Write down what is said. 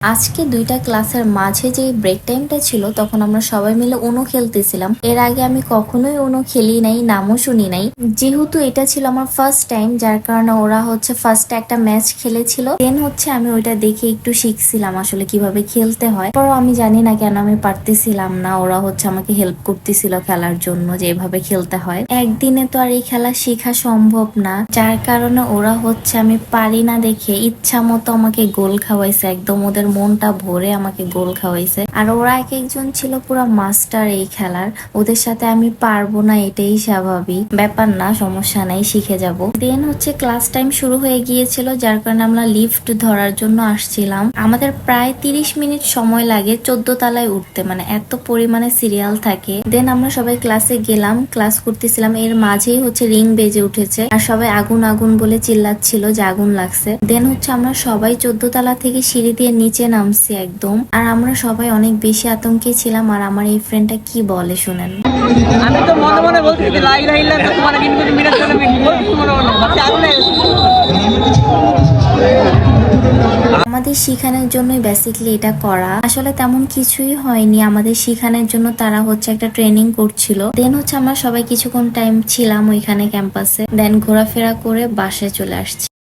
আজকে দুইটা ক্লাসের মাঝে যে ব্রেক টাইমটা ছিল তখন আমরা সবাই মিলে উনো খেলতেছিলাম। এর আগে আমি কখনোই উনো খেলি নাই, নামও শুনি নাই। যেহেতু এটা ছিল আমার ফার্স্ট টাইম, যার কারণে ওরা ফার্স্টে একটা ম্যাচ খেলেছিল, দেন আমি ওইটা দেখে একটু শিখছিলাম আসলে কিভাবে খেলতে হয়। পরও আমি জানি না কেন আমি পারতেছিলাম না, ওরা আমাকে হেল্প করতেছিল খেলার জন্য যে এভাবে খেলতে হয়। একদিনে তো আর এই খেলা শেখা সম্ভব না, যার কারণে ওরা আমি পারি না দেখে ইচ্ছা মতো আমাকে গোল খাওয়াইছে, একদম ওদের মনটা ভরে আমাকে গোল খাওয়াইছে। আর ওরা এক একজন ছিল পুরো মাস্টার এই খেলার, ওদের সাথে আমি পারবো না এটাই স্বাভাবিক ব্যাপার, না সমস্যা নাই, শিখে যাব। দেন ক্লাস টাইম শুরু হয়ে গিয়েছিল, যার কারণে আমরা লিফট ধরার জন্য আসছিলাম। আমাদের প্রায় 30 মিনিট সময় লাগে 14 তলায় উঠতে, মানে এত পরিমাণে সিরিয়াল থাকে। দেন আমরা সবাই ক্লাসে গেলাম, ক্লাস করতেছিলাম, এর মাঝেই রিং বেজে উঠেছে আর সবাই আগুন আগুন বলে চিল্লাচ্ছিল যে আগুন লাগছে। দেন আমরা সবাই 14 তলা থেকে সিঁড়ি দিয়ে নিচে নামছি একদম। আর আমরা সবাই অনেক বেশি আতঙ্কে ছিলাম। আর আমার এই ফ্রেন্ডটা কি বলে শুনেন। আমি তো মনে মনে বলছি যে লা ইলাহা ইল্লাল্লাহ তোমার কিন্তু মিরাজ করে বলছি মনে মনে বাচ্চা আগুনে। আমাদের শিখানোর জন্যই বেসিক্যালি এটা করা, আসলে তেমন কিছুই হয়নি। আমাদের শিখানোর জন্য তারা একটা ট্রেনিং করছিল। দেন আমরা সবাই কিছুক্ষণ টাইম ছিলাম ওইখানে ক্যাম্পাসে, দেন ঘোরাফেরা করে বাসায় চলে আসছি।